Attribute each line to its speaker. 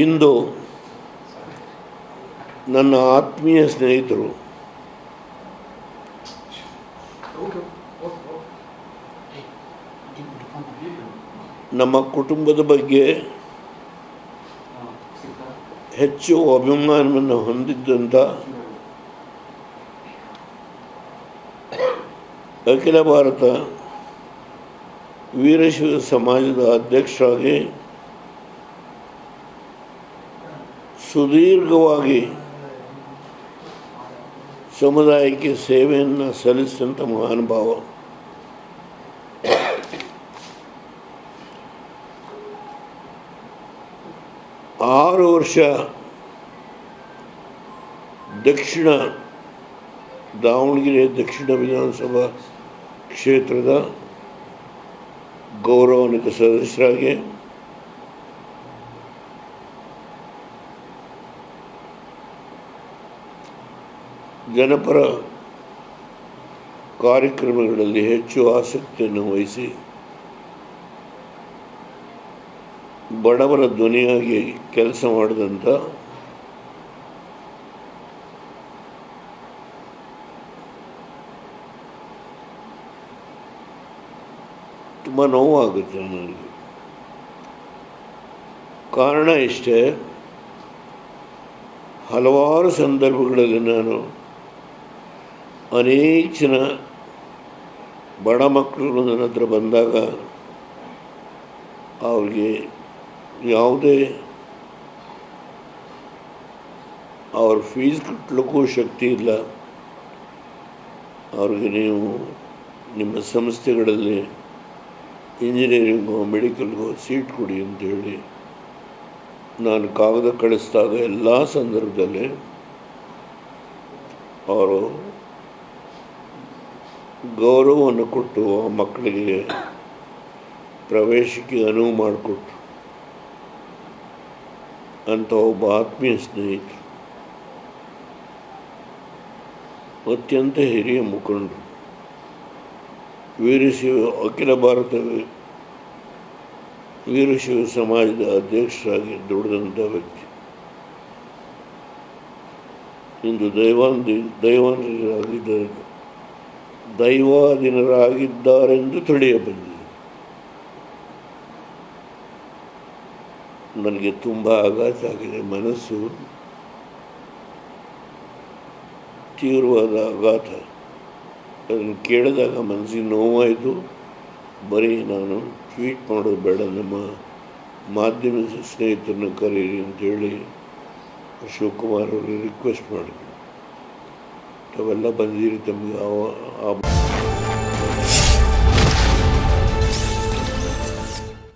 Speaker 1: ಇಂದು ನನ್ನ ಆತ್ಮೀಯ ಸ್ನೇಹಿತರು ನಮ್ಮ ಕುಟುಂಬದ ಬಗ್ಗೆ ಹೆಚ್ಚು ಅಭಿಮಾನವನ್ನು ಹೊಂದಿದ್ದಂಥ ಅಖಿಲ ಭಾರತ ವೀರಶೈವ ಸಮಾಜದ ಅಧ್ಯಕ್ಷರಾಗಿ ಸುದೀರ್ಘವಾಗಿ ಸಮುದಾಯಕ್ಕೆ ಸೇವೆಯನ್ನು ಸಲ್ಲಿಸಿದಂಥ ಮಹಾನುಭಾವ. ಆರು ವರ್ಷ ದಾವಣಗೆರೆ ದಕ್ಷಿಣ ವಿಧಾನಸಭಾ ಕ್ಷೇತ್ರದ ಗೌರವಾನ್ವಿತ ಸದಸ್ಯರಾಗಿ ಜನಪರ ಕಾರ್ಯಕ್ರಮಗಳಲ್ಲಿ ಹೆಚ್ಚು ಆಸಕ್ತಿಯನ್ನು ವಹಿಸಿ ಬಡವರ ಧ್ವನಿಯಾಗಿ ಕೆಲಸ ಮಾಡಿದಂಥ ತುಂಬ ನೋವಾಗುತ್ತೆ ನನಗೆ. ಕಾರಣ ಇಷ್ಟೇ, ಹಲವಾರು ಸಂದರ್ಭಗಳಲ್ಲಿ ನಾನು ಅನೇಕ ಜನ ಬಡ ಮಕ್ಕಳು ನನ್ನ ಹತ್ರ ಬಂದಾಗ ಅವ್ರಿಗೆ ಯಾವುದೇ ಅವ್ರ ಫೀಸ್ ಕಟ್ಟಲಿಕ್ಕೂ ಶಕ್ತಿ ಇಲ್ಲ, ಅವ್ರಿಗೆ ನೀವು ನಿಮ್ಮ ಸಂಸ್ಥೆಗಳಲ್ಲಿ ಇಂಜಿನಿಯರಿಂಗೋ ಮೆಡಿಕಲ್ಗೋ ಸೀಟ್ ಕೊಡಿ ಅಂತೇಳಿ ನಾನು ಕಾಗದ ಕಳಿಸಿದಾಗ ಎಲ್ಲ ಸಂದರ್ಭದಲ್ಲಿ ಅವರು ಗೌರವವನ್ನು ಕೊಟ್ಟು ಆ ಮಕ್ಕಳಿಗೆ ಪ್ರವೇಶಕ್ಕೆ ಅನುವು ಮಾಡಿಕೊಟ್ರು. ಅಂಥ ಒಬ್ಬ ಆತ್ಮೀಯ ಸ್ನೇಹಿತರು, ಅತ್ಯಂತ ಹಿರಿಯ ಮುಖಂಡರು, ಅಖಿಲ ಭಾರತ ವೀರಶೈವ ಸಮಾಜದ ಅಧ್ಯಕ್ಷರಾಗಿ ದುಡಿದಂಥ ವ್ಯಕ್ತಿ ಇಂದು ದೈವಾಧೀನರಾಗಿದ್ದಾರೆಂದು ತಿಳಿಯಬಂದಿದೆ. ನನಗೆ ತುಂಬ ಆಘಾತ ಆಗಿದೆ. ಮನಸ್ಸು ತೀವ್ರವಾದ ಆಘಾತ. ಅದನ್ನು ಕೇಳಿದಾಗ ಮನಸ್ಸಿಗೆ ನೋವಾಯಿತು. ಬರೀ ನಾನು ಟ್ವೀಟ್ ಮಾಡೋದು ಬೇಡ, ನಮ್ಮ ಮಾಧ್ಯಮ ಸ್ನೇಹಿತರನ್ನು ಕರೀರಿ ಅಂತೇಳಿ ಶಿವಕುಮಾರ್ ಅವರಿಗೆ ರಿಕ್ವೆಸ್ಟ್ ಮಾಡಿದ್ರು. ಅವೆಲ್ಲ ಬಂದಿರಿ ತಮಗೆ